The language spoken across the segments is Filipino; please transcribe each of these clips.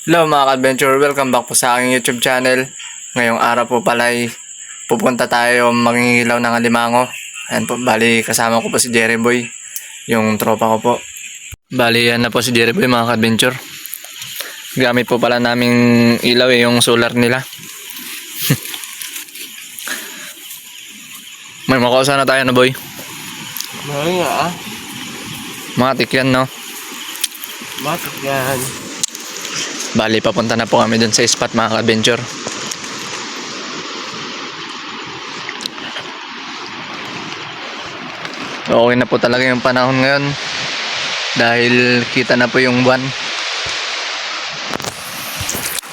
Hello mga ka-adventure, welcome back po sa aking YouTube channel. Ngayong araw po pala ay pupunta tayo mangingilaw ng alimango. Ayan po, bali kasama ko po si Jerry Boy, yung tropa ko po. Bali yan na po si Jerry Boy mga ka-adventure. Gamit po pala naming ilaw yung solar nila. May makausa na tayo na boy. Mahal nga Matik yan no. Bakit yan? Bali papunta na po kami dun sa spot mga ka-adventure. Okay na po talaga yung panahon ngayon dahil kita na po yung buwan.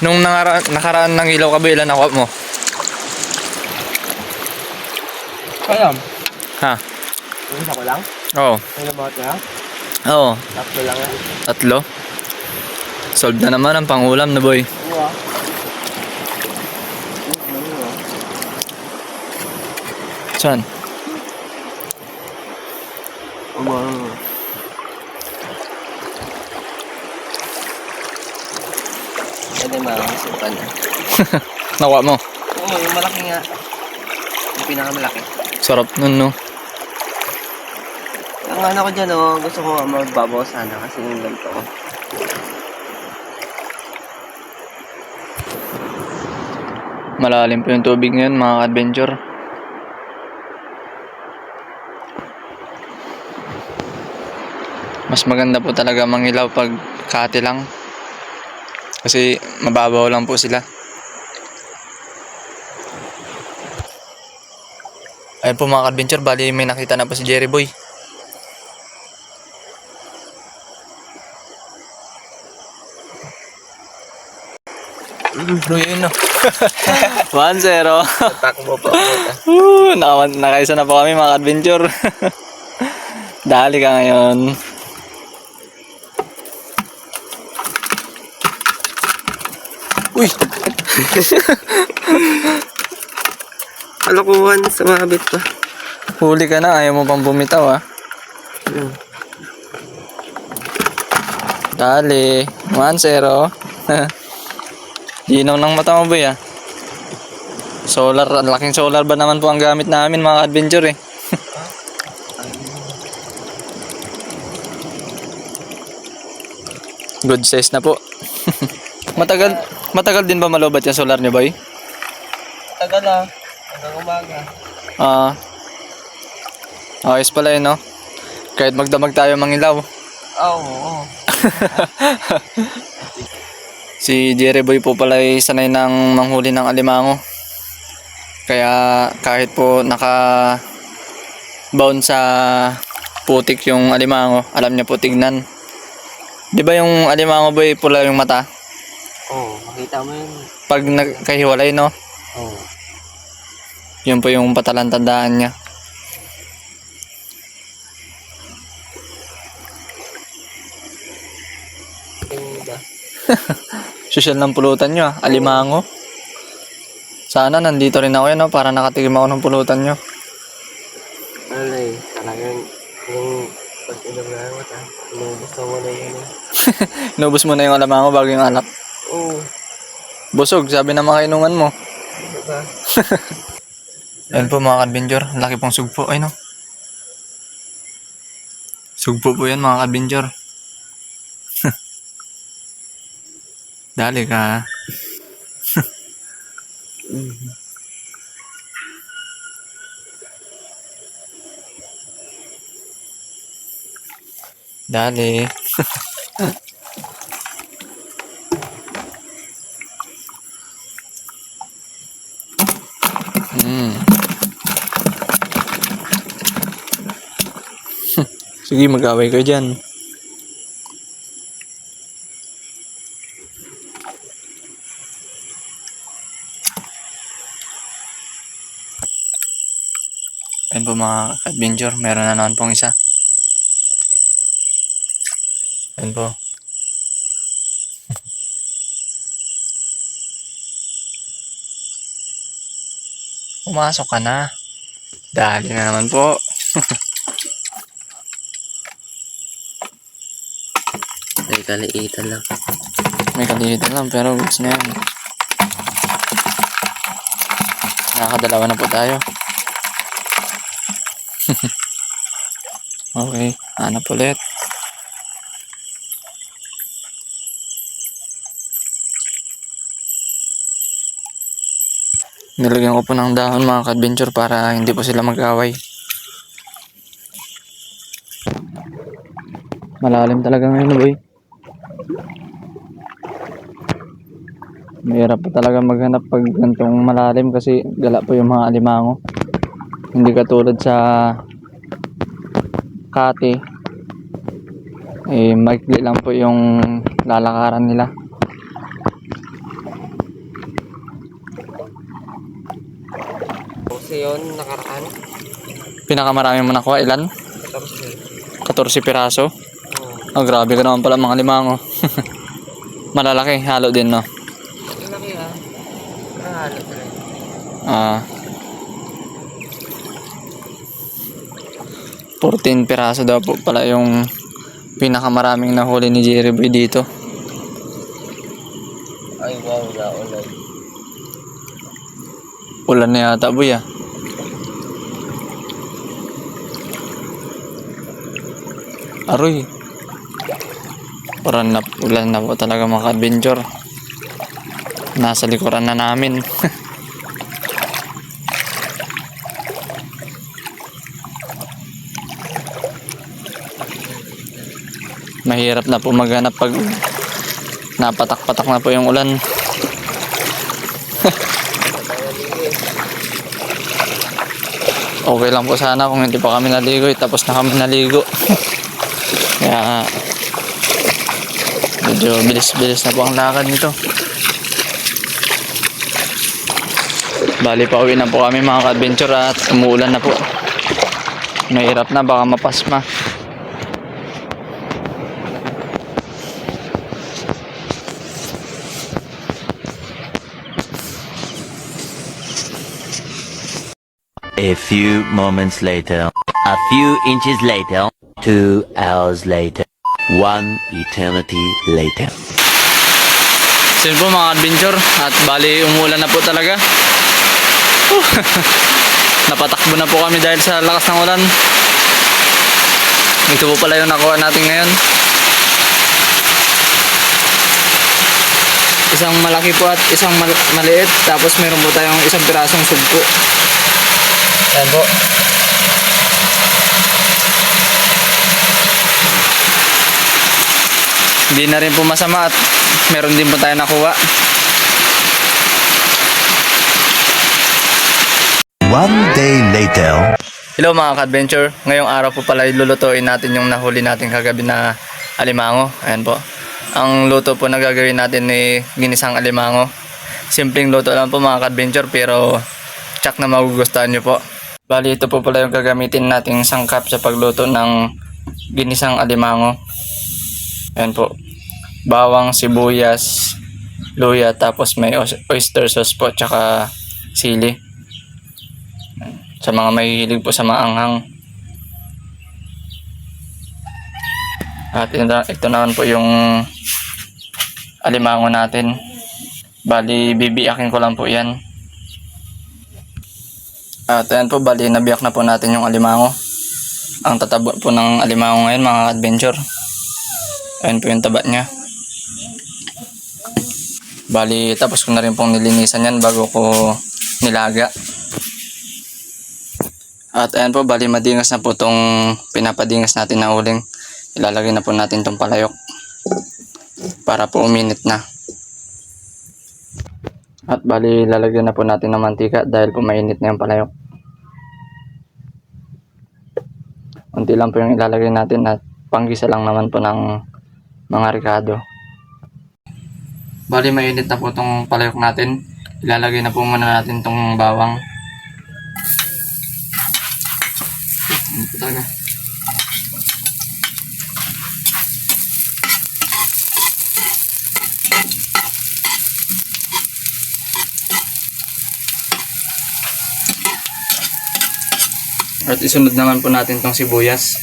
Nung nakaraan ng ilaw ka ba, ilan nakuha mo? Alam. Ha? Yung isa ko lang? Oo. Ano ba ito lang? Oo. Tatlo lang yan. Tatlo. Solve na naman ang pangulam na boy. Oo ah. Saan? Oo. Pwede makakasukan. Nakuha mo? Oo, yung malaki nga. Yung pinakamalaki. Sarap nun no. Ang ano ko dyan gusto ko magbabaw sana kasi yung ganito ko. Malalim po yung tubig ngayon mga adventure. Mas maganda po talaga mangilaw pag kati lang. Kasi mababaw lang po sila. Ayun po mga adventure, bali may nakita na po si Jerry Boy. Yun no. 1-0. Takbo po. Nakaisa na po kami mga adventure. Dali ka ngayon. Uy! Kalokohan, sumabit pa. Huli ka na, ayaw mo pang bumitaw ah. Dali. 1-0. Linaw ng mata mo boy ah. Solar, laking solar ba naman po ang gamit namin mga adventure eh. Good size na po. Matagal din ba malobat yung solar niyo boy? Tagal ah. Hanggang umaga. Ah. Ayos pala yun no. Kahit magdamag tayo mangilaw. Oo. Si Jerry Boy po pala ay sanay ng manghuli ng alimango. Kaya kahit po naka-bound sa putik yung alimango, alam niya po tignan. Di ba yung alimango boy pula yung mata? Oo, makita mo yun. Pag nagkahiwalay no, Oo. yun po yung patalantandaan niya. Social ng pulutan nyo alimango. Sana nandito rin ako yan no, para nakatikim ako ng pulutan nyo. Alay, talagang yung pag-inom na ako inuubos mo na yun eh. Inubos mo na yung alimango bago yung alak. Oo. Busog, sabi ng mga inuman mo. Diba? Ayan po mga adventure, laki pong sugpo. Ay no. Sugpo po yan mga adventure. Dali ka. Dali. Sige, mag-away kayo dyan. Ayan po mga adventure, meron na naman pong isa. Ayan po. Pumasok ka na. Dali na naman po. May kaliitan lang. May kalihitan lang pero goods na yan. Nakakadalawa na po tayo. Okay, hanap ulit. Nilagyan ko po ng dahon mga ka-adventure para hindi po sila mag-away. Malalim talaga ngayon, boy. Mahirap po talaga maghanap pag gantong malalim kasi gala po yung mga alimango. Hindi katulad sa Kati. Maikli lang po yung lalakaran nila. Kasi yun, nakaraan. Pinakamarami mo nakuha, ilan? Tapos 14 piraso. Oh, grabe ka naman pala mga limango. Malalaki, halo din, no? laki ah. Nakahalo talaga. Ah, 14 piraso daw po pala yung pinakamaraming nahuli ni Jerry Boy dito. Ay wow, naulan. Ulan na yata, boy, ah. Aroy. Ulan na po talaga mga ka-adventure. Nasa likuran na namin. Mahirap na po maghanap pag napatak-patak na po yung ulan. Okay lang po sana kung hindi pa kami naligo, tapos na kami naligo. Kaya medyo bilis-bilis na po ang lakad nito. Bali pa uwi na po kami mga ka-adventure at umuulan na po. Mahirap na, baka mapasma. A few moments later, a few inches later, 2 hours later, 1 eternity later. So yun po mga adventure, at bali umulan na po talaga. Napatakbo na po kami dahil sa lakas ng ulan. Ito po pala yung nakuha natin ngayon. Isang malaki po at isang maliit, tapos meron po tayong isang pirasong sugpo. Yan po. Hindi na rin po masama at meron din po tayo nakuha. One day later. Hello mga ka-adventure. Ngayong araw po pala lulutuin natin yung nahuli natin kagabi na alimango. Ayan po. Ang luto po na gagawin natin ay ginisang alimango. Simpleng luto lang po mga ka-adventure pero tsak na magugustuhan nyo po. Bali ito po pala yung gagamitin nating sangkap sa pagluto ng ginisang alimango. Ayan po. Bawang, sibuyas, luya, tapos may oyster sauce po, tsaka sili. Sa mga mahihilig po sa maanghang. At ito naman po yung alimango natin. Bali, bibiyakin ko lang po yan. At ayan po, bali, nabiyak na po natin yung alimango. Ang tataba po ng alimango ngayon mga adventure. Ayan po yung taba niya. Bali, tapos ko na rin pong nilinisan yan bago ko nilaga. At ayan po, bali madingas na po itong pinapadingas natin na uling. Ilalagay na po natin itong palayok para po uminit na. At bali, lalagyan na po natin ng mantika dahil po mainit na yung palayok. Unti lang po yung ilalagay natin at panggisa lang naman po ng mga ricado. Bali, mainit na po itong palayok natin. Ilalagay na po muna natin itong bawang. Ito na. At isunod naman po natin itong sibuyas.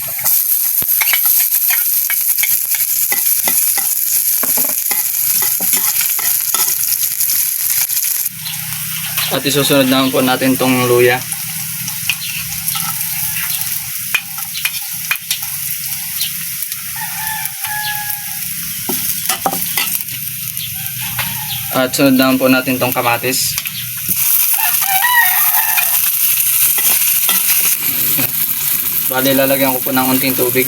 At isusunod naman po natin tong luya. At sunod naman po natin tong kamatis. Bali, lalagyan ko po ng unting tubig.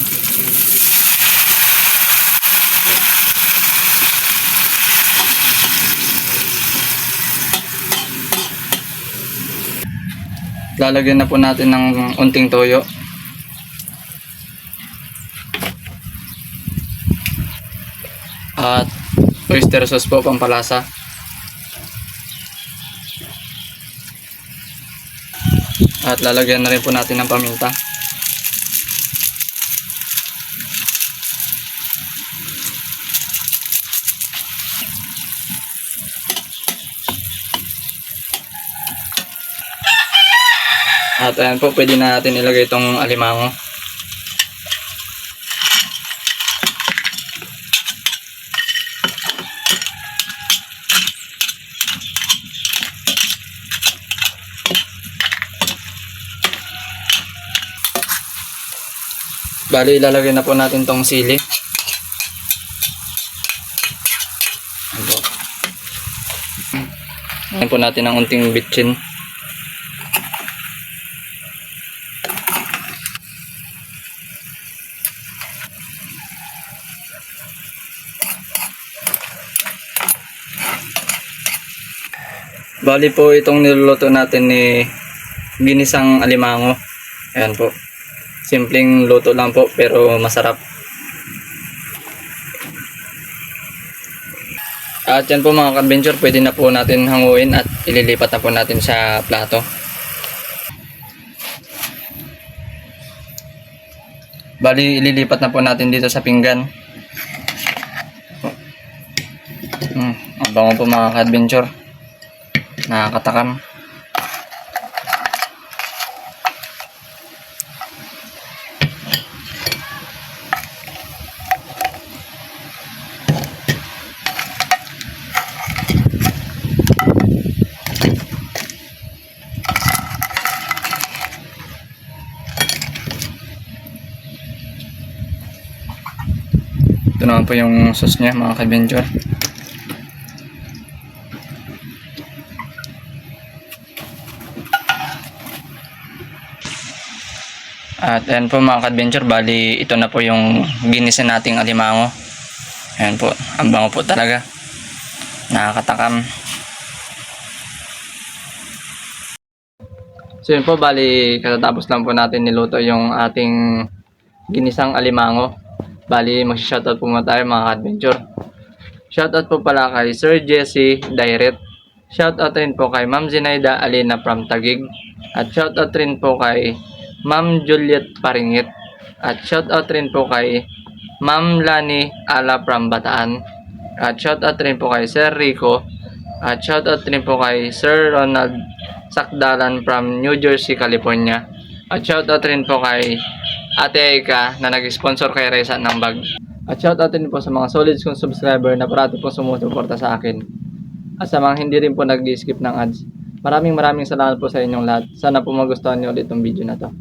Lalagyan na po natin ng unting toyo. At oyster sauce po, pampalasa. At lalagyan na rin po natin ng paminta. At ayan po, pwede na natin ilagay itong alimango. Bali, ilalagay na po natin tong sili. Ayan po natin ang unting bitchin. Bali po itong niluluto natin ni ginisang alimango. Ayan po. Simpleng luto lang po pero masarap. At yan po mga ka-adventure, pwede na po natin hanguin at ililipat na po natin sa plato. Bali, ililipat na po natin dito sa pinggan. Ang bango po mga ka-adventure. Nakakatakam. Ito naman po yung sauce niya mga ka-adventure. At ayan po mga ka-adventure, bali ito na po yung ginisa nating alimango. Ayan po, ang bango po talaga. Nakakatakam. So yun po, bali katatapos lang po natin niluto yung ating ginisang alimango. Bali mag-shoutout po muna tayo mga ka-adventure. Shoutout po pala kay Sir Jesse Direct. Shoutout rin po kay Ma'am Zinaida Alina from Taguig. At shoutout rin po kay Ma'am Juliet Paringit. At shoutout rin po kay Ma'am Lani Ala from Bataan. At shoutout rin po kay Sir Rico. At shoutout rin po kay Sir Ronald Sakdalan from New Jersey, California. At shoutout rin po kay Ate Aika na nag-sponsor kay Reza ng bag. At shoutout rin po sa mga solid kong subscriber na parati po sumusuporta sa akin. At sa mga hindi rin po nag-skip ng ads. Maraming salamat po sa inyong lahat. Sana po magustuhan niyo ulit itong video na to.